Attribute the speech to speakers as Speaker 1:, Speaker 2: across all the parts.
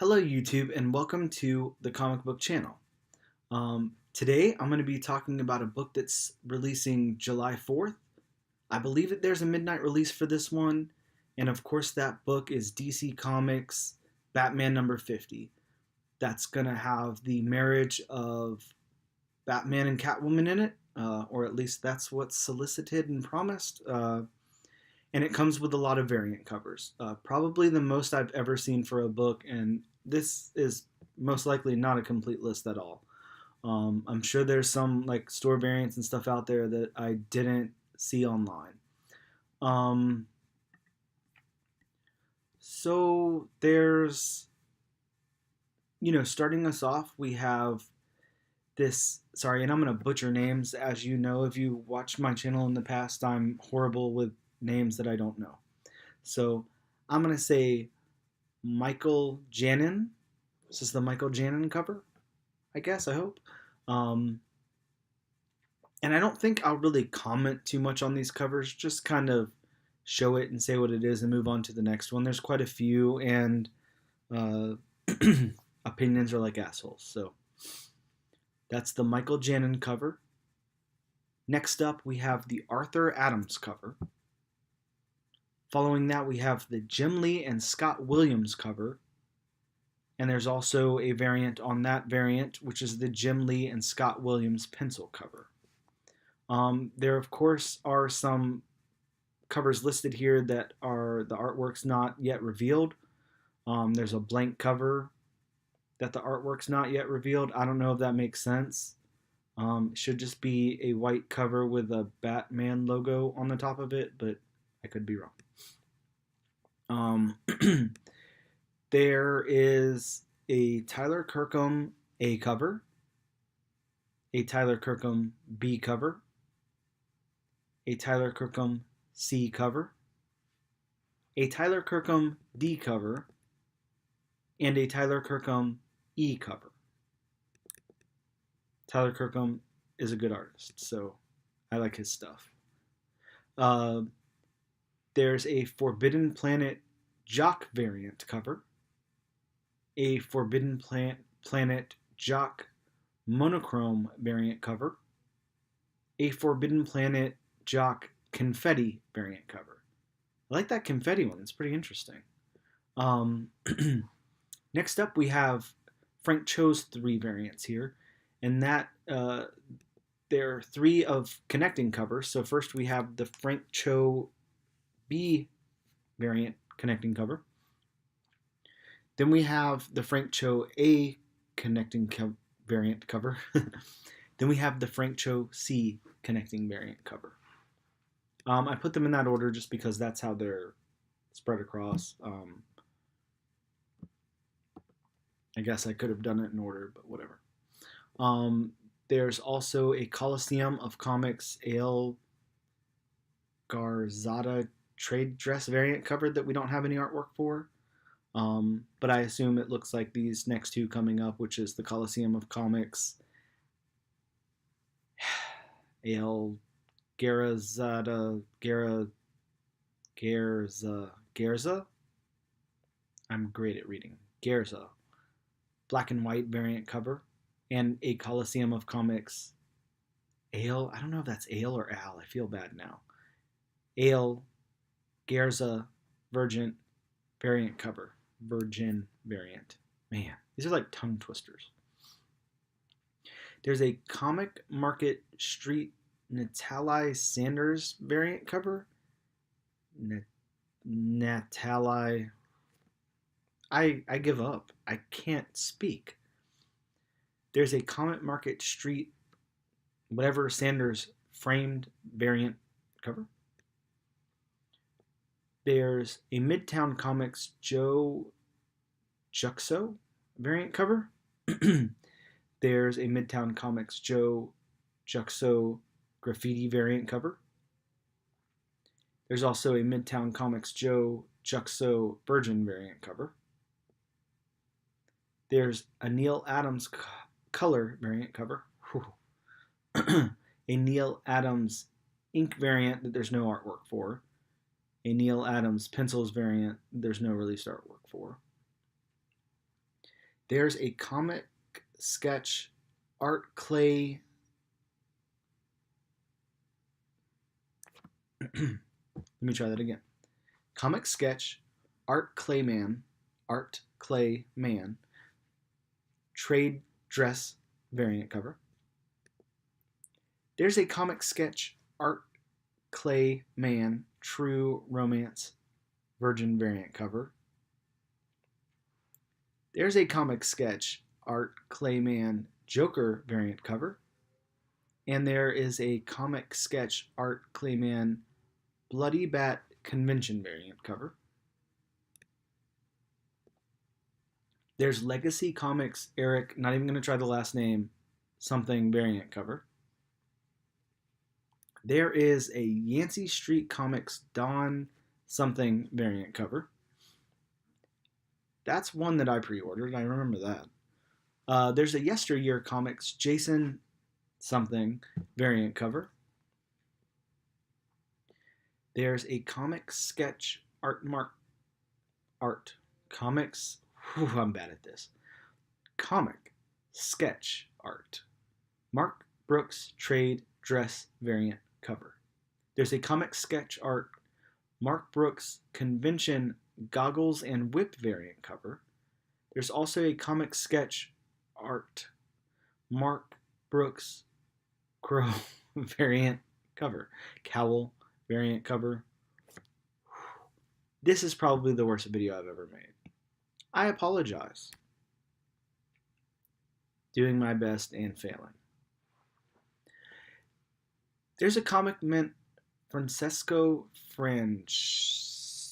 Speaker 1: Hello YouTube and welcome to the comic book channel. Today I'm going to be talking about a book that's releasing July 4th. I believe that there's a midnight release for this one, and of course that book is DC Comics Batman number 50. That's going to have the marriage of Batman and Catwoman in it, or at least that's what's solicited and promised. And it comes with a lot of variant covers. Probably the most I've ever seen for a book, and this is most likely not a complete list at all. I'm sure there's some like store variants and stuff out there that I didn't see online. Um, so there's, starting us off, we have this. Sorry, and I'm gonna butcher names. As you know, if you watched my channel in the past, I'm horrible with names that I don't know. So I'm gonna say Michael Janin. This is the Michael Janin cover, I guess. I hope. Um, and I don't think I'll really comment too much on these covers. Just kind of show it and say what it is and move on to the next one. There's quite a few, and uh, opinions are like assholes. So that's the Michael Janin cover. Next up, we have the Arthur Adams cover. Following that, we have the Jim Lee and Scott Williams cover. And there's also a variant on that variant, which is the Jim Lee and Scott Williams pencil cover. There, of course, are some covers listed here that are the artwork's not yet revealed. There's a blank cover that the artwork's not yet revealed. I don't know if that makes sense. It should just be a white cover with a Batman logo on the top of it, but I could be wrong. There is a Tyler Kirkham A cover, a Tyler Kirkham B cover, a Tyler Kirkham C cover, a Tyler Kirkham D cover, and a Tyler Kirkham E cover. Tyler Kirkham is a good artist, so I like his stuff. There's a Forbidden Planet Jock variant cover, a Forbidden Planet Jock monochrome variant cover, a Forbidden Planet Jock confetti variant cover. I like that confetti one. It's pretty interesting. Next up, we have Frank Cho's 3 variants here, and that there are 3 of connecting covers. So first we have the Frank Cho B variant connecting cover. Then we have the Frank Cho A connecting variant cover. Then we have the Frank Cho C connecting variant cover. I put them in that order just because that's how they're spread across. I guess I could have done it in order, but whatever. There's also a Coliseum of Comics Ale Garzada trade dress variant cover that we don't have any artwork for. But I assume it looks like these next 2 coming up, which is the Coliseum of Comics Ale Garazada Garza. I'm great at reading. Garza. Black and white variant cover. And a Coliseum of Comics Ale. I don't know if that's Ale or Al. I feel bad now. Ale Garza Virgin variant cover. Virgin variant. Man, these are like tongue twisters. There's a Comic Market Street Natalie Sanders variant cover. Natalie. I give up. I can't speak. There's a Comic Market Street whatever Sanders framed variant cover. There's a Midtown Comics Joe Juxo variant cover. There's a Midtown Comics Joe Juxo graffiti variant cover. There's also a Midtown Comics Joe Juxo Virgin variant cover. There's a Neil Adams color variant cover. A Neil Adams ink variant that there's no artwork for. A Neil Adams pencils variant there's no released artwork for. There's a comic sketch art clay. Let me try that again. Comic sketch art clay man, trade dress variant cover. There's a comic sketch art clay man, true romance virgin variant cover. There's a comic sketch art Clayman Joker variant cover. And there is a comic sketch art Clayman Bloody Bat convention variant cover. There's Legacy Comics Eric, not even going to try the last name, something variant cover. There is a Yancey Street Comics Dawn something variant cover. That's one that I pre-ordered. I remember that. There's a Yesteryear Comics Jason something variant cover. There's a comic sketch comics. I'm bad at this. Comic sketch art. Mark Brooks trade dress variant cover. There's a comic sketch art Mark Brooks convention goggles and whip variant cover. There's also a comic sketch art Mark Brooks crow variant cover. Cowl variant cover. This is probably the worst video I've ever made. I apologize. Doing my best and failing. There's a comic mint Francesco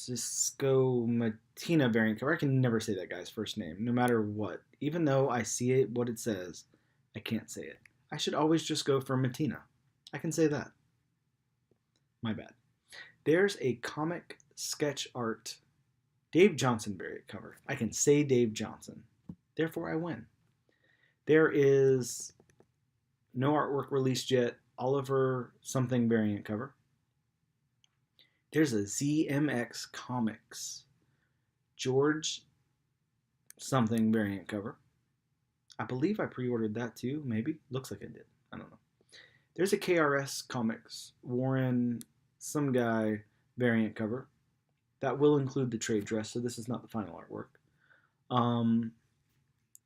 Speaker 1: Mattina variant cover. I can never say that guy's first name, no matter what. Even though I see it, what it says, I can't say it. I should always just go for Mattina. I can say that. My bad. There's a comic sketch art Dave Johnson variant cover. I can say Dave Johnson. Therefore, I win. There is no artwork released yet. Oliver something variant cover. There's a ZMX Comics George something variant cover. I believe I pre-ordered that too, maybe. Looks like I did. I don't know. There's a KRS Comics Warren some guy variant cover. That will include the trade dress, so this is not the final artwork.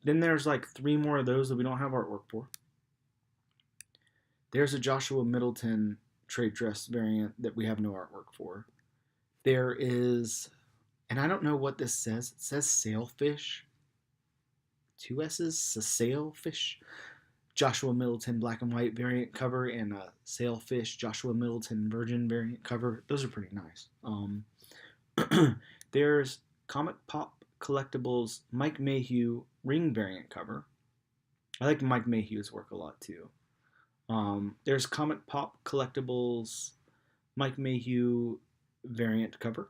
Speaker 1: Then there's like 3 more of those that we don't have artwork for. There's a Joshua Middleton trade dress variant that we have no artwork for. There is, and I don't know what this says. It says Sailfish. 2 S's, Sailfish. Joshua Middleton black and white variant cover and a Sailfish Joshua Middleton virgin variant cover. Those are pretty nice. There's Comic Pop Collectibles Mike Mayhew ring variant cover. I like Mike Mayhew's work a lot too. There's Comic Pop Collectibles Mike Mayhew variant cover.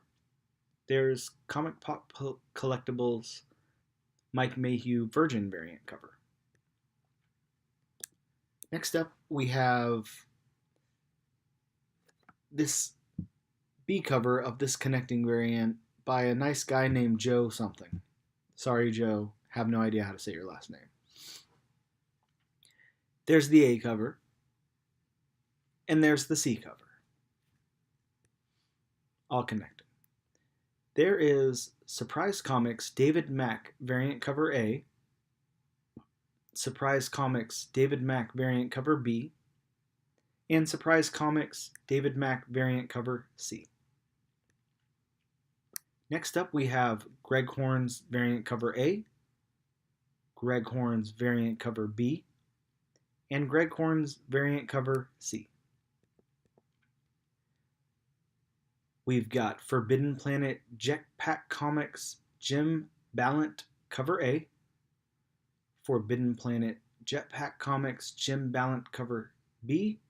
Speaker 1: There's Comic Pop Collectibles Mike Mayhew virgin variant cover. Next up, we have this B cover of this connecting variant by a nice guy named Joe something. Sorry, Joe. Have no idea how to say your last name. There's the A cover. And there's the C cover. All connected. There is Surprise Comics David Mack variant cover A. Surprise Comics David Mack variant cover B. And Surprise Comics David Mack variant cover C. Next up, we have Greg Horn's variant cover A, Greg Horn's variant cover B, and Greg Horn's variant cover C. We've got Forbidden Planet Jetpack Comics Jim Ballant cover A, Forbidden Planet Jetpack Comics Jim Ballant cover B,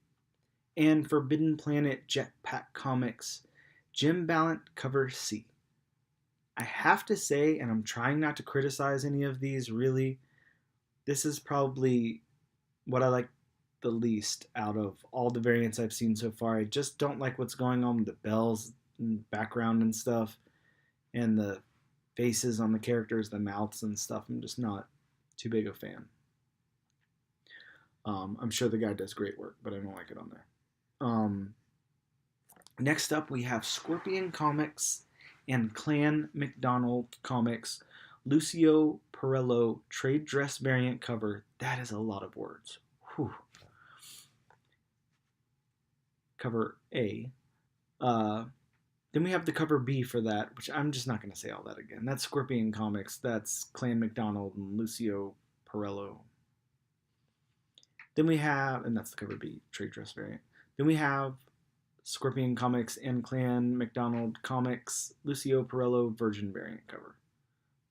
Speaker 1: and Forbidden Planet Jetpack Comics Jim Ballant cover C. I have to say, and I'm trying not to criticize any of these really, this is probably what I like the least out of all the variants I've seen so far. I just don't like what's going on with the bells and background and stuff, and the faces on the characters, the mouths and stuff. I'm just not too big a fan. I'm sure the guy does great work, but I don't like it on there. Next up, we have Scorpion Comics and Clan McDonald Comics Lucio Perello trade dress variant cover. That is a lot of words. Whew. Cover A. Then we have the cover B for that, which I'm just not going to say all that again. That's Scorpion Comics. That's Clan McDonald and Lucio Perello. Then we have, and that's the cover B, trade dress variant. Then we have Scorpion Comics and Clan McDonald Comics Lucio Perello Virgin variant cover.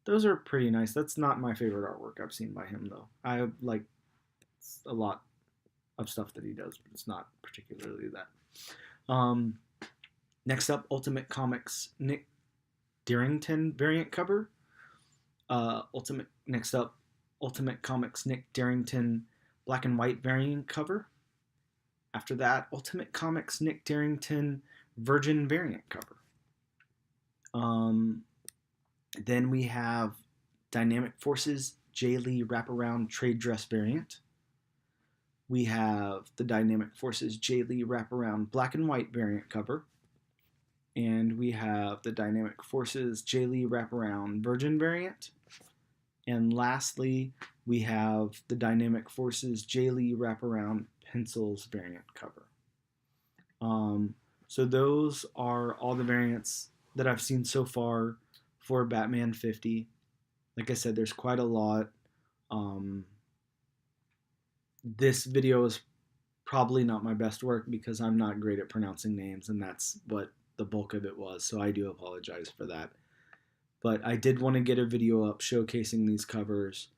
Speaker 1: Those are pretty nice. That's not my favorite artwork I've seen by him, though. I like a lot of stuff that he does, but it's not particularly that. Next up, Ultimate Comics Nick Darrington variant cover. Next up, Ultimate Comics Nick Darrington black and white variant cover. After that, Ultimate Comics Nick Darrington Virgin variant cover. Then we have Dynamic Forces Jay Lee wraparound trade dress variant. We have the Dynamic Forces Jay Lee wraparound black and white variant cover. And we have the Dynamic Forces Jay Lee wraparound Virgin variant. And lastly, we have the Dynamic Forces Jay Lee wraparound pencils variant cover. So those are all the variants that I've seen so far for Batman 50. Like I said, there's quite a lot. This video is probably not my best work because I'm not great at pronouncing names, and that's what the bulk of it was, so I do apologize for that. But I did want to get a video up showcasing these covers,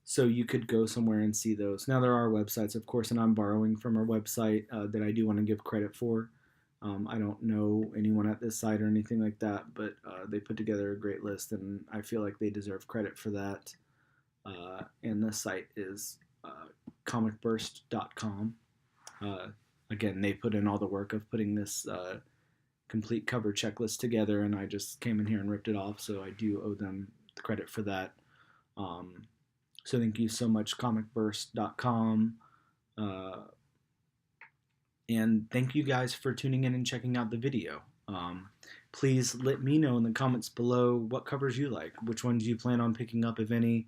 Speaker 1: so you could go somewhere and see those. Now there are websites, of course, and I'm borrowing from our website that I do want to give credit for. I don't know anyone at this site or anything like that, but they put together a great list, and I feel like they deserve credit for that. And the site is comicburst.com. Again, they put in all the work of putting this complete cover checklist together, and I just came in here and ripped it off, so I do owe them the credit for that. So thank you so much, comicburst.com. And thank you guys for tuning in and checking out the video. Please let me know in the comments below what covers you like, which ones you plan on picking up, if any,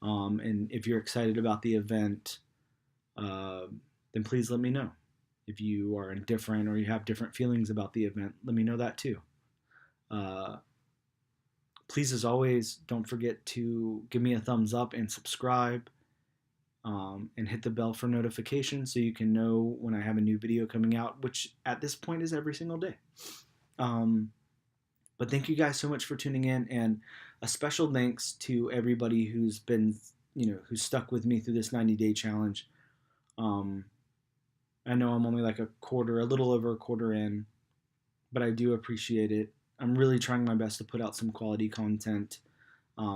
Speaker 1: and if you're excited about the event, then please let me know. If you are indifferent or you have different feelings about the event, let me know that too. Please, as always, don't forget to give me a thumbs up and subscribe, and hit the bell for notifications so you can know when I have a new video coming out, which at this point is every single day. But thank you guys so much for tuning in, and a special thanks to everybody who's been, who's stuck with me through this 90-day challenge. I know I'm only like a little over a quarter in, but I do appreciate it. I'm really trying my best to put out some quality content.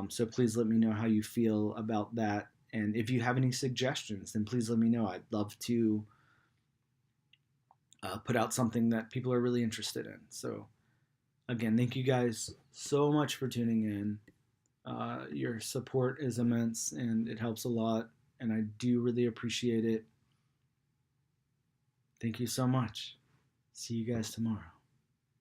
Speaker 1: So please let me know how you feel about that. And if you have any suggestions, then please let me know. I'd love to put out something that people are really interested in. So again, thank you guys so much for tuning in. Your support is immense and it helps a lot, and I do really appreciate it. Thank you so much. See you guys tomorrow.